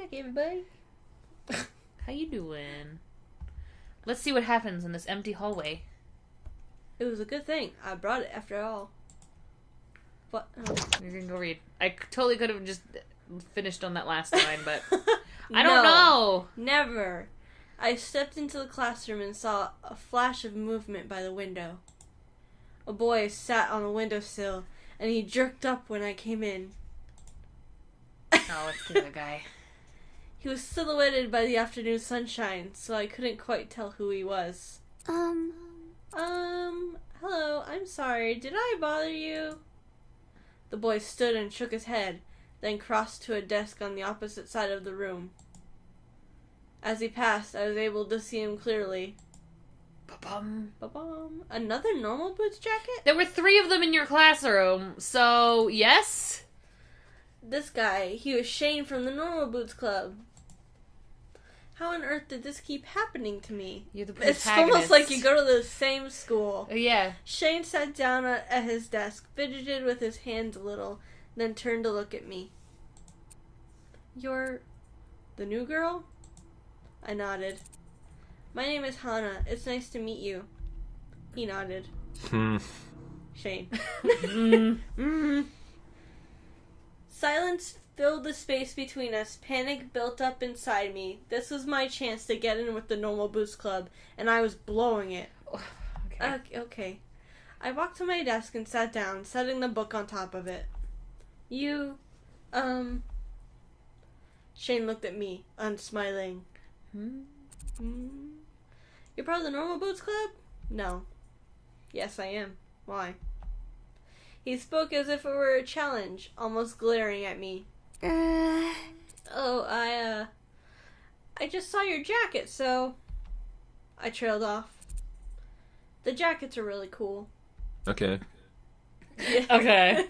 back, everybody. How you doing? Let's see what happens in this empty hallway. It was a good thing. I brought it after all. What? Oh. You're gonna go read. I totally could have just finished on that last line, but I don't know. Never. I stepped into the classroom and saw a flash of movement by the window. A boy sat on the windowsill, and he jerked up when I came in. Oh, it's the other guy. He was silhouetted by the afternoon sunshine, so I couldn't quite tell who he was. Hello, I'm sorry, did I bother you? The boy stood and shook his head, then crossed to a desk on the opposite side of the room. As he passed, I was able to see him clearly. Ba-bum. Ba-bum. Another normal boots jacket? There were 3 of them in your classroom, so yes? This guy, he was Shane from the Normal Boots Club. How on earth did this keep happening to me? You're the protagonist. It's almost like you go to the same school. Yeah. Shane sat down at his desk, fidgeted with his hands a little, then turned to look at me. You're the new girl? I nodded. My name is Hana. It's nice to meet you. He nodded. Shane. Silence filled the space between us. Panic built up inside me. This was my chance to get in with the Normal Boots Club, and I was blowing it. Okay. I walked to my desk and sat down, setting the book on top of it. Shane looked at me, unsmiling. You're part of the Normal Boots Club? No. Yes, I am. Why? He spoke as if it were a challenge, almost glaring at me. I just saw your jacket, so... I trailed off. The jackets are really cool. Okay. Yeah. Okay.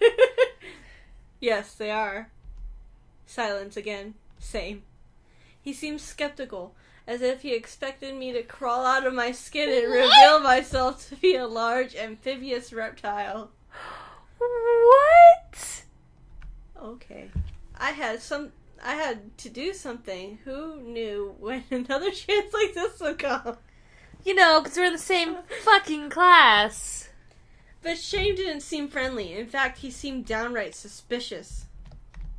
Yes, they are. Silence again. Same. He seemed skeptical, as if he expected me to crawl out of my skin and reveal myself to be a large amphibious reptile. What? Okay. I had to do something. Who knew when another chance like this would come? You know, because we're in the same fucking class. But Shane didn't seem friendly. In fact, he seemed downright suspicious.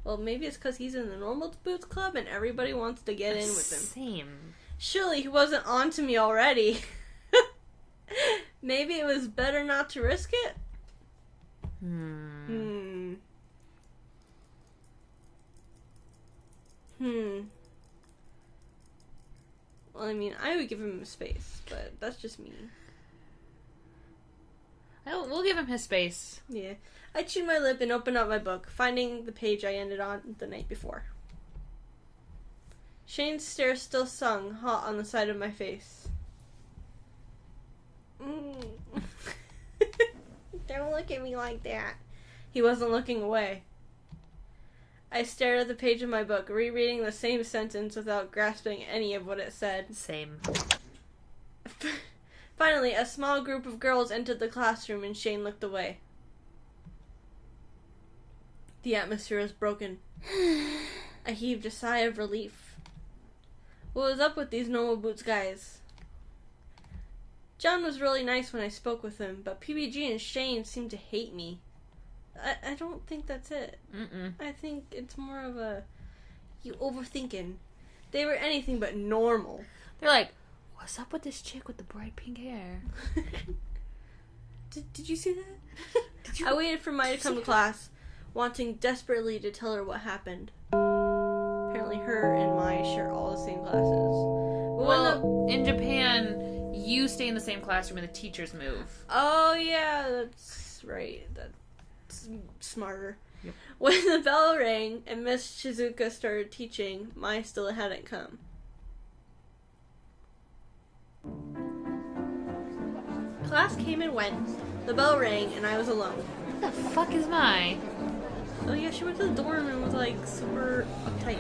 Well, maybe it's because he's in the Normal Boots Club and everybody wants to get in with him. Same. Surely he wasn't on to me already. Maybe it was better not to risk it? Well, I mean, I would give him space, but that's just me. We'll give him his space. Yeah. I chewed my lip and opened up my book, finding the page I ended on the night before. Shane's stare still sung hot on the side of my face. Don't look at me like that. He wasn't looking away. I stared at the page of my book, rereading the same sentence without grasping any of what it said. Same. Finally, a small group of girls entered the classroom and Shane looked away. The atmosphere was broken. I heaved a sigh of relief. What was up with these Normal Boots guys? John was really nice when I spoke with him, but PBG and Shane seemed to hate me. I don't think that's it. I think it's more of a... You overthinking. They were anything but normal. They're like, what's up with this chick with the bright pink hair? Did you see that? I waited for Maya to come to class, wanting desperately to tell her what happened. Apparently her and Maya share all the same classes. Well, in Japan, you stay in the same classroom and the teachers move. Oh, yeah, that's right. That's smarter. Yep. When the bell rang and Miss Shizuka started teaching, Maya still hadn't come. Class came and went. The bell rang and I was alone. What the fuck is Mai? Oh yeah, she went to the dorm and was like super uptight.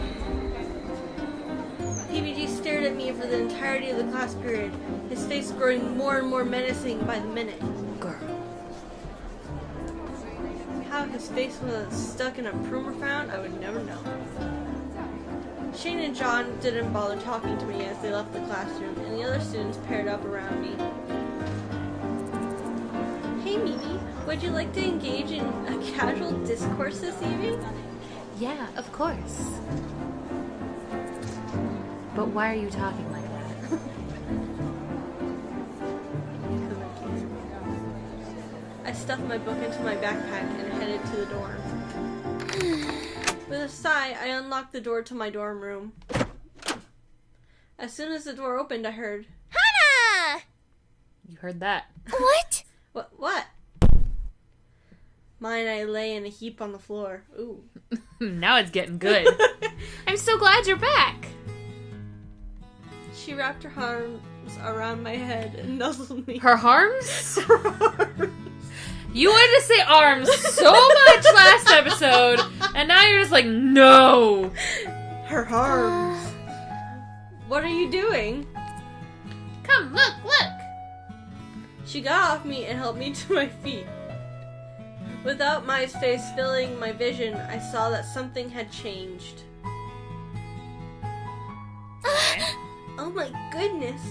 PBG stared at me for the entirety of the class period, his face growing more and more menacing by the minute. Girl. How his face was stuck in a profound, I would never know. Shane and John didn't bother talking to me as they left the classroom, and the other students paired up around me. Hey Mimi, would you like to engage in a casual discourse this evening? Yeah, of course. But why are you talking like that? I stuffed my book into my backpack and headed to the dorm. With a sigh, I unlocked the door to my dorm room. As soon as the door opened, I heard, Hannah! You heard that. What? What? Mine, I lay in a heap on the floor. Ooh. Now it's getting good. I'm so glad you're back. She wrapped her arms around my head and nuzzled me. Her arms? You wanted to say arms so much last episode, and now you're just like, no. Her arms. What are you doing? Come, look. She got off me and helped me to my feet. Without my face filling my vision, I saw that something had changed. Oh my goodness.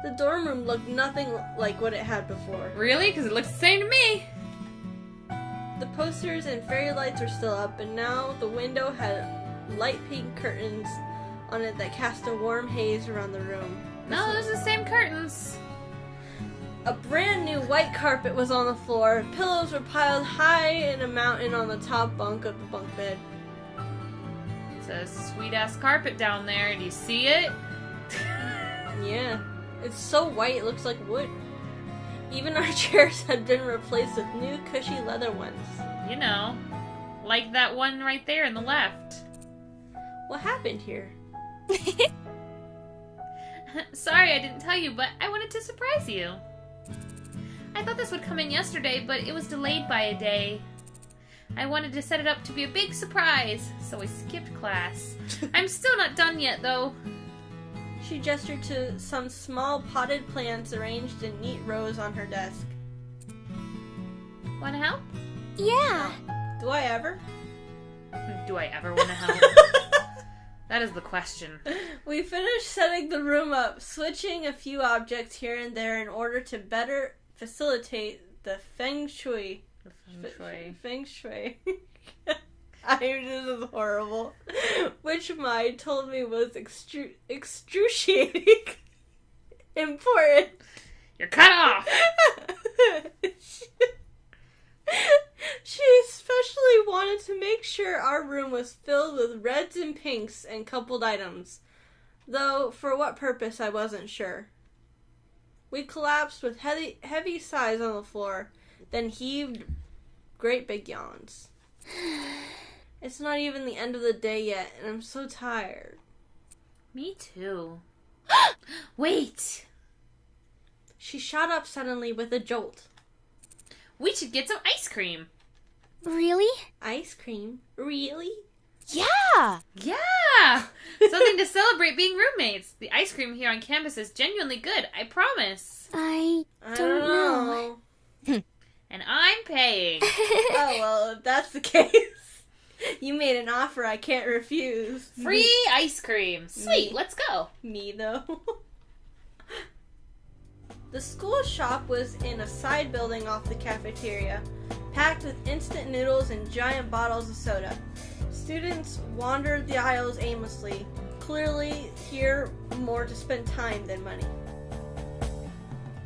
The dorm room looked nothing like what it had before. Really? Because it looks the same to me. The posters and fairy lights were still up, but now the window had light pink curtains on it that cast a warm haze around the room. No, those are the same curtains. A brand new white carpet was on the floor. Pillows were piled high in a mountain on the top bunk of the bunk bed. It's a sweet-ass carpet down there. Do you see it? Yeah. It's so white it looks like wood. Even our chairs had been replaced with new cushy leather ones. You know, like that one right there in the left. What happened here? Sorry I didn't tell you, but I wanted to surprise you. I thought this would come in yesterday, but it was delayed by a day. I wanted to set it up to be a big surprise, so I skipped class. I'm still not done yet, though. She gestured to some small potted plants arranged in neat rows on her desk. Want to help? Yeah. Do I ever? Do I ever want to help? That is the question. We finished setting the room up, switching a few objects here and there in order to better facilitate the feng shui. Feng shui. This is horrible. Which Mai told me was excruciating important. You're cut off! She especially wanted to make sure our room was filled with reds and pinks and coupled items. Though, for what purpose, I wasn't sure. We collapsed with heavy sighs on the floor, then heaved great big yawns. It's not even the end of the day yet, and I'm so tired. Me too. Wait! She shot up suddenly with a jolt. We should get some ice cream. Really? Ice cream? Really? Yeah! Yeah! Something to celebrate being roommates. The ice cream here on campus is genuinely good, I promise. I don't know. And I'm paying. Oh, well, if that's the case, you made an offer I can't refuse. Free ice cream. Sweet, let's go. Me, though. The school shop was in a side building off the cafeteria, packed with instant noodles and giant bottles of soda. Students wandered the aisles aimlessly, clearly here more to spend time than money.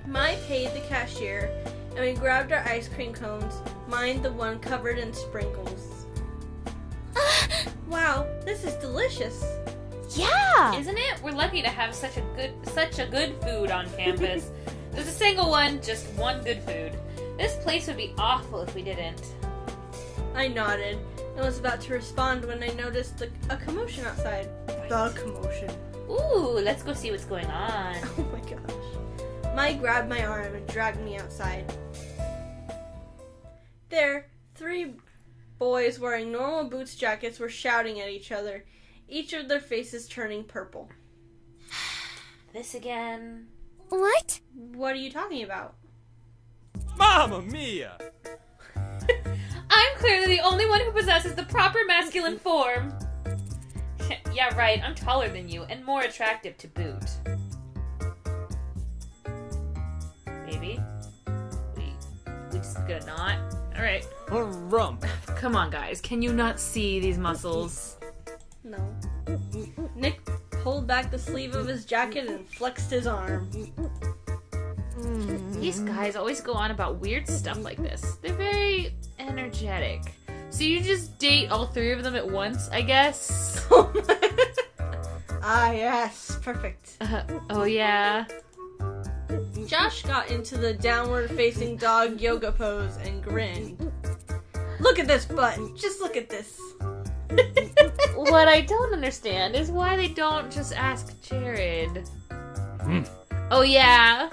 Mai paid the cashier, and we grabbed our ice cream cones, mine the one covered in sprinkles. Wow, this is delicious. Yeah! Isn't it? We're lucky to have such a good food on campus. There's a single one, just one good food. This place would be awful if we didn't. I nodded and was about to respond when I noticed a commotion outside. The commotion. Ooh, let's go see what's going on. Oh my gosh. Mai grabbed my arm and dragged me outside. There, 3 boys wearing normal boots jackets were shouting at each other, each of their faces turning purple. This again. What? What are you talking about? Mamma mia! I'm clearly the only one who possesses the proper masculine form. Yeah, right. I'm taller than you and more attractive to boot. Maybe. We just gonna not? Alright. Rump. Come on, guys. Can you not see these muscles? No. Nick pulled back the sleeve of his jacket and flexed his arm. These guys always go on about weird stuff like this. They're very energetic. So you just date all three of them at once, I guess? Ah, yes. Perfect. Oh, yeah. Josh got into the downward-facing dog yoga pose and grinned. Look at this butt. Just look at this. What I don't understand is why they don't just ask Jared. Oh, yeah.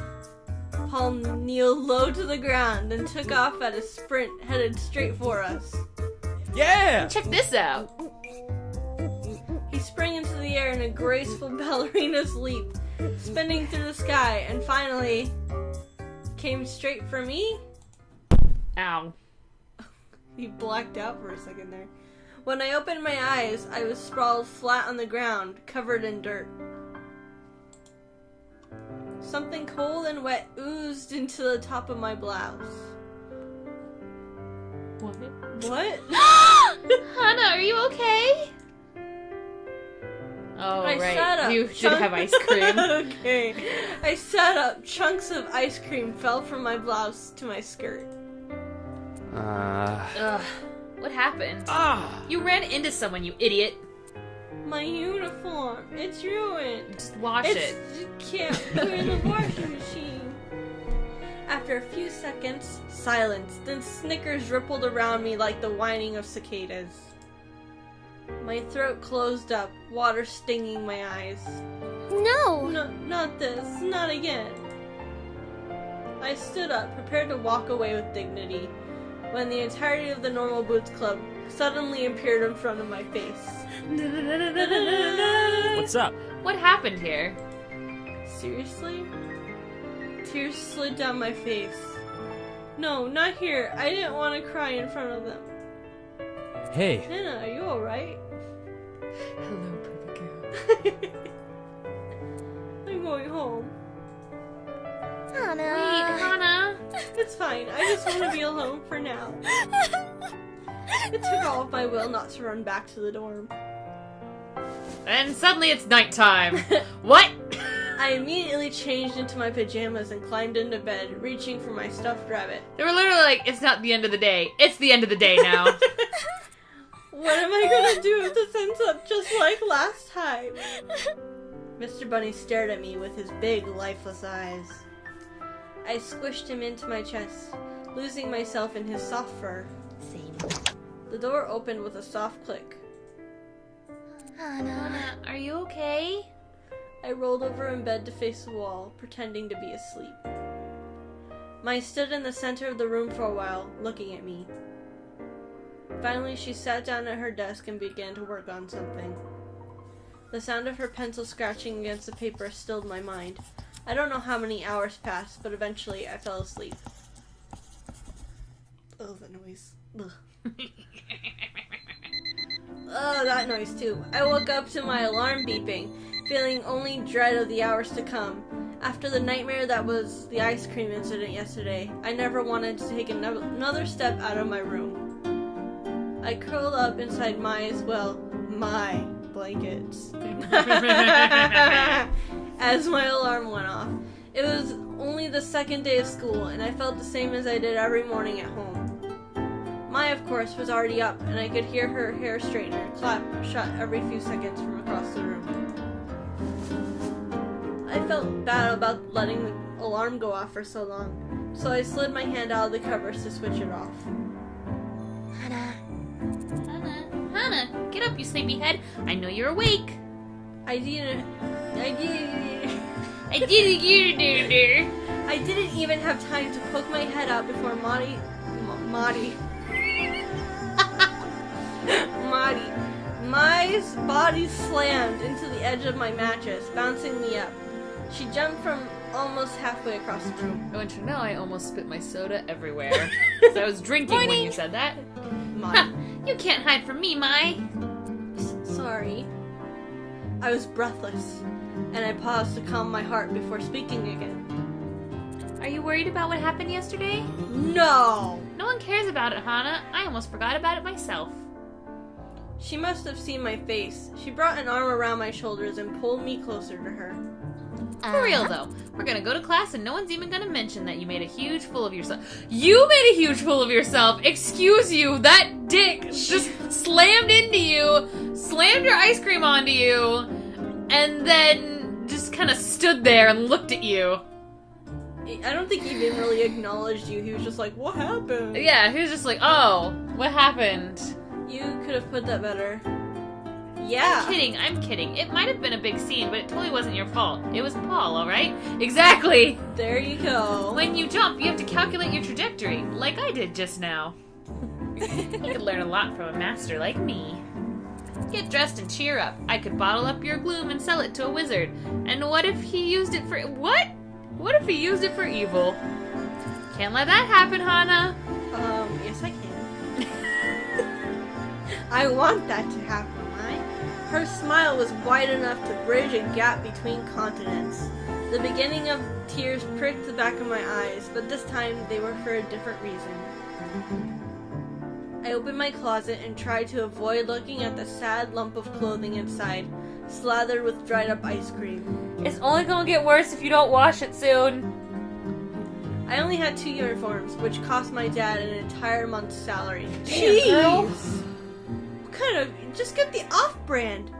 Paul kneeled low to the ground and took off at a sprint headed straight for us. Yeah! Check this out. He sprang into the air in a graceful ballerina's leap, spinning through the sky, and finally came straight for me. Ow. He blacked out for a second there. When I opened my eyes, I was sprawled flat on the ground, covered in dirt. Something cold and wet oozed into the top of my blouse. What? Hannah, are you okay? Oh, I right. sat up. You should have ice cream. Okay. I sat up. Chunks of ice cream fell from my blouse to my skirt. Ugh. What happened? Ah! You ran into someone, you idiot. My uniform. It's ruined. Just wash it. You can't put it in the washing machine. After a few seconds, silence. Then snickers rippled around me like the whining of cicadas. My throat closed up, water stinging my eyes. No! No, not this. Not again. I stood up, prepared to walk away with dignity, when the entirety of the Normal Boots Club suddenly appeared in front of my face. What's up? What happened here? Seriously? Tears slid down my face. No, not here. I didn't want to cry in front of them. Hey. Hannah, are you alright? Hello, pretty girl. I'm going home. Hannah. Wait, Hannah. It's fine. I just want to be alone for now. It took all of my will not to run back to the dorm. And suddenly it's nighttime. What? I immediately changed into my pajamas and climbed into bed, reaching for my stuffed rabbit. They were literally like, it's not the end of the day. It's the end of the day now. What am I gonna do if this ends up just like last time? Mr. Bunny stared at me with his big, lifeless eyes. I squished him into my chest, losing myself in his soft fur. Same. The door opened with a soft click. Hannah. Hannah, are you okay? I rolled over in bed to face the wall, pretending to be asleep. Mai stood in the center of the room for a while, looking at me. Finally, she sat down at her desk and began to work on something. The sound of her pencil scratching against the paper stilled my mind. I don't know how many hours passed, but eventually I fell asleep. Oh, that noise. Ugh. Oh, that noise too. I woke up to my alarm beeping, feeling only dread of the hours to come. After the nightmare that was the ice cream incident yesterday, I never wanted to take another step out of my room. I curled up inside my blankets. As my alarm went off. It was only the second day of school, and I felt the same as I did every morning at home. Mai, of course, was already up, and I could hear her hair straightener clap shut every few seconds from across the room. I felt bad about letting the alarm go off for so long, so I slid my hand out of the covers to switch it off. Hannah. Hannah, get up, you sleepyhead. I know you're awake. I didn't even have time to poke my head out before Mai's body slammed into the edge of my mattress, bouncing me up. She jumped from almost halfway across the room. I want you to know I almost spit my soda everywhere. So I was drinking when you said that. Mai. You can't hide from me, Mai. Sorry. I was breathless, and I paused to calm my heart before speaking again. Are you worried about what happened yesterday? No! No one cares about it, Hana. I almost forgot about it myself. She must have seen my face. She brought an arm around my shoulders and pulled me closer to her. For real, though. We're gonna go to class and no one's even gonna mention that you made a huge fool of yourself. You made a huge fool of yourself! Excuse you! That dick just slammed into you, slammed your ice cream onto you, and then just kind of stood there and looked at you. I don't think he even really acknowledged you. He was just like, what happened? Yeah, he was just like, oh, what happened? You could have put that better. Yeah. I'm kidding. It might have been a big scene, but it totally wasn't your fault. It was Paul, alright? Exactly! There you go. When you jump, you have to calculate your trajectory, like I did just now. You could learn a lot from a master like me. Get dressed and cheer up. I could bottle up your gloom and sell it to a wizard. And what if he used it for... What? What if he used it for evil? Can't let that happen, Hana. Yes I can. I want that to happen, right? Her smile was wide enough to bridge a gap between continents. The beginning of tears pricked the back of my eyes, but this time they were for a different reason. I opened my closet and tried to avoid looking at the sad lump of clothing inside, slathered with dried up ice cream. It's only gonna get worse if you don't wash it soon. I only had 2 uniforms, which cost my dad an entire month's salary. Damn, girl. What kind of... Just get the off-brand!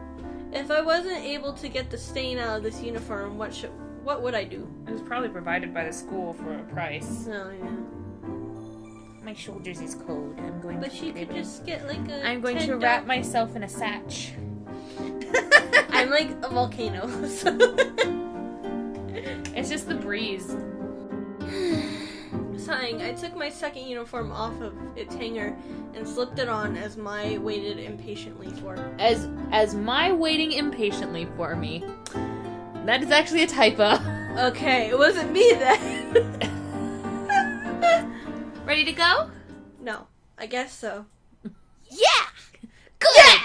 If I wasn't able to get the stain out of this uniform, what would I do? It was probably provided by the school for a price. Oh, yeah. My shoulders is cold. But she could just get like a... I'm going to wrap myself in a satch. I'm like a volcano. So. It's just the breeze. Sighing, I took my second uniform off of its hanger and slipped it on as Mai waited impatiently for. As Mai waiting impatiently for me. That is actually a typo. Okay, it wasn't me then. Ready to go? No, I guess so. Yeah! Good!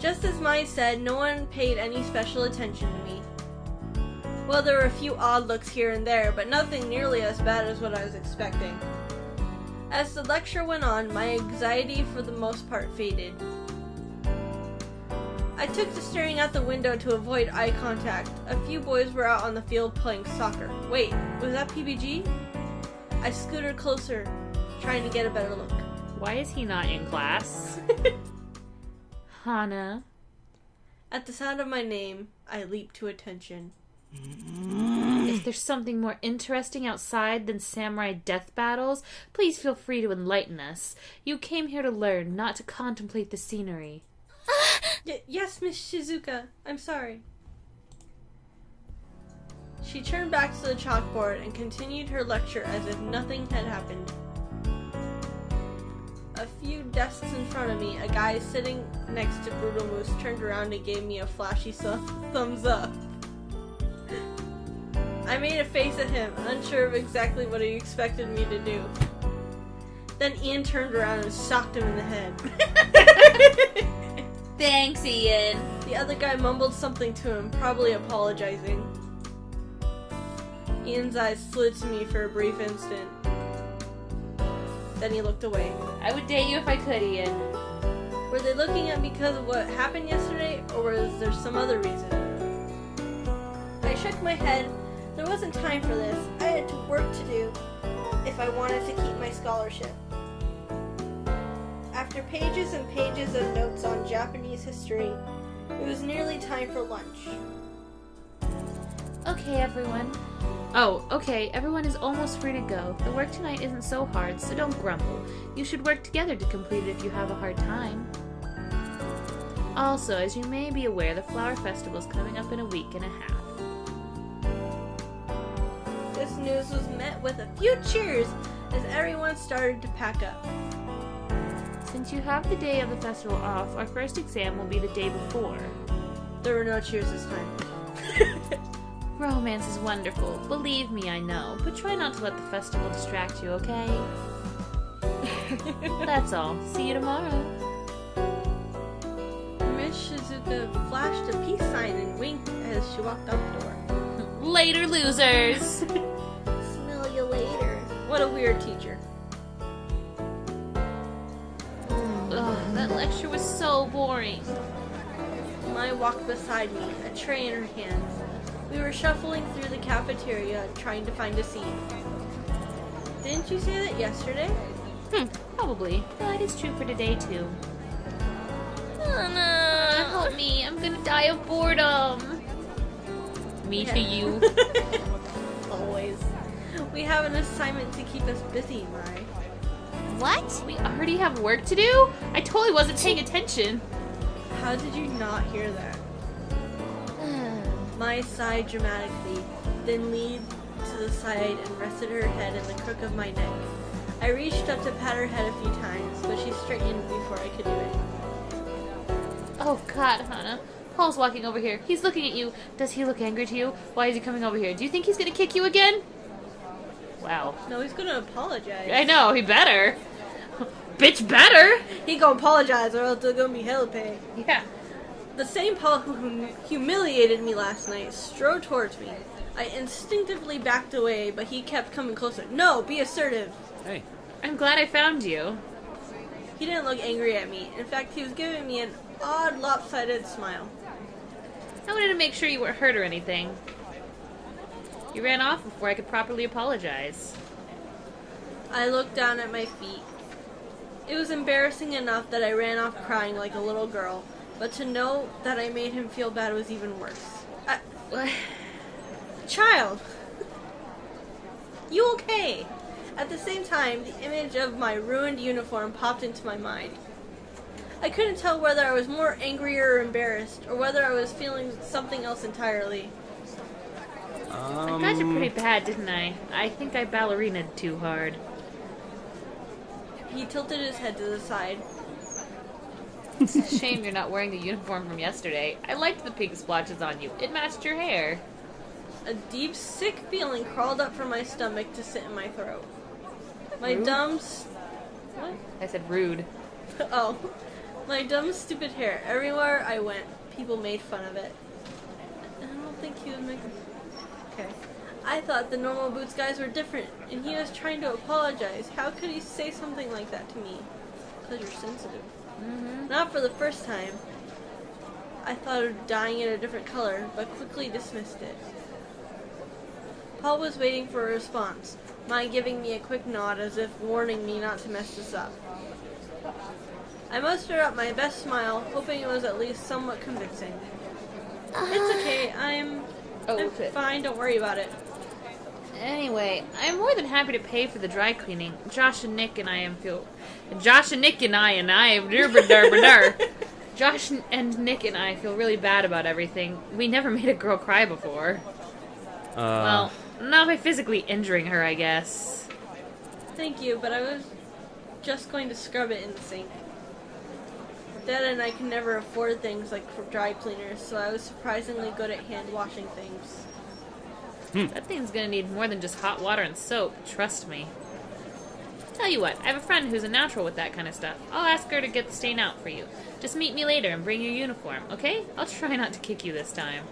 Just as Mai said, no one paid any special attention to me. Well, there were a few odd looks here and there, but nothing nearly as bad as what I was expecting. As the lecture went on, my anxiety for the most part faded. I took to staring out the window to avoid eye contact. A few boys were out on the field playing soccer. Wait, was that PBG? I scooted closer, trying to get a better look. Why is he not in class? Hana. At the sound of my name, I leaped to attention. If there's something more interesting outside than samurai death battles, please feel free to enlighten us. You came here to learn, not to contemplate the scenery. Yes, Miss Shizuka. I'm sorry. She turned back to the chalkboard and continued her lecture as if nothing had happened. A few desks in front of me, a guy sitting next to Brutal Moose turned around and gave me a flashy thumbs up. I made a face at him, unsure of exactly what he expected me to do. Then Ian turned around and socked him in the head. Thanks, Ian. The other guy mumbled something to him, probably apologizing. Ian's eyes slid to me for a brief instant. Then he looked away. I would date you if I could, Ian. Were they looking at me because of what happened yesterday, or was there some other reason? I shook my head. There wasn't time for this. I had work to do if I wanted to keep my scholarship. After pages and pages of notes on Japanese history, it was nearly time for lunch. Okay, everyone. Oh, okay, everyone is almost free to go. The work tonight isn't so hard, so don't grumble. You should work together to complete it if you have a hard time. Also, as you may be aware, the Flower Festival is coming up in a week and a half. This news was met with a few cheers as everyone started to pack up. Since you have the day of the festival off, our first exam will be the day before. There were no cheers this time. Romance is wonderful. Believe me, I know. But try not to let the festival distract you, okay? That's all. See you tomorrow. Miss Shizuka flashed a peace sign and winked as she walked out the door. Later, losers! Smell you later. What a weird teacher. Ugh, that lecture was so boring. Mai walked beside me, a tray in her hands. We were shuffling through the cafeteria, trying to find a seat. Didn't you say that yesterday? Probably. But it's true for today, too. Hana. Help me, I'm gonna die of boredom. Me to you. Always. We have an assignment to keep us busy, Mai. What? We already have work to do? I totally wasn't paying attention. How did you not hear that? Mai sighed dramatically, then leaned to the side and rested her head in the crook of my neck. I reached up to pat her head a few times, but she straightened before I could do it. Oh God, Hana. Paul's walking over here. He's looking at you. Does he look angry to you? Why is he coming over here? Do you think he's gonna kick you again? Wow. No, he's gonna apologize. I know, he better. Bitch better! He gonna apologize or else there's gonna be hell to pay. Yeah. The same Paul who humiliated me last night strode towards me. I instinctively backed away, but he kept coming closer. No, be assertive. Hey. I'm glad I found you. He didn't look angry at me. In fact, he was giving me an odd, lopsided smile. I wanted to make sure you weren't hurt or anything. You ran off before I could properly apologize. I looked down at my feet. It was embarrassing enough that I ran off crying like a little girl, but to know that I made him feel bad was even worse. Child! You okay? At the same time, the image of my ruined uniform popped into my mind. I couldn't tell whether I was more angry or embarrassed, or whether I was feeling something else entirely. I got you pretty bad, didn't I? I think I ballerinaed too hard. He tilted his head to the side. It's a shame you're not wearing the uniform from yesterday. I liked the pink splotches on you. It matched your hair. A deep, sick feeling crawled up from my stomach to sit in my throat. My dumb... What? I said rude. Oh. My dumb, stupid hair. Everywhere I went, people made fun of it. I don't think he would make... Okay. I thought the normal Boots guys were different, and he was trying to apologize. How could he say something like that to me? Because you're sensitive. Not for the first time. I thought of dyeing it a different color, but quickly dismissed it. Paul was waiting for a response, Mai giving me a quick nod as if warning me not to mess this up. I mustered up my best smile, hoping it was at least somewhat convincing. It's okay, I'm fine, don't worry about it. Anyway, I'm more than happy to pay for the dry cleaning. Josh and Nick and I feel really bad about everything. We never made a girl cry before. Well, not by physically injuring her, I guess. Thank you, but I was just going to scrub it in the sink. Dad and I can never afford things like dry cleaners, so I was surprisingly good at hand washing things. That thing's gonna need more than just hot water and soap, trust me. Tell you what, I have a friend who's a natural with that kind of stuff. I'll ask her to get the stain out for you. Just meet me later and bring your uniform, okay? I'll try not to kick you this time.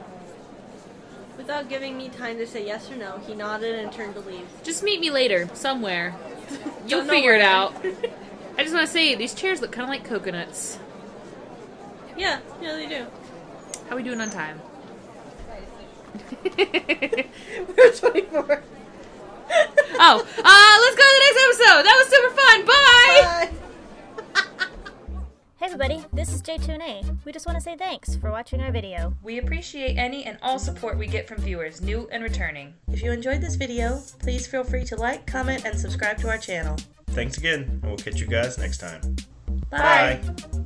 Without giving me time to say yes or no, he nodded and turned to leave. Just meet me later, somewhere. You'll Don't know figure it where. out. I just want to say, these chairs look kind of like coconuts. Yeah, they do. How we doing on time? We're 24. Oh, let's go to the next episode. That was super fun. Bye. Hey everybody, this is J2A. We just want to say thanks for watching our video. We appreciate any and all support we get from viewers, new and returning. If you enjoyed this video, please feel free to like, comment, and subscribe to our channel. Thanks again, and we'll catch you guys next time. Bye! Bye.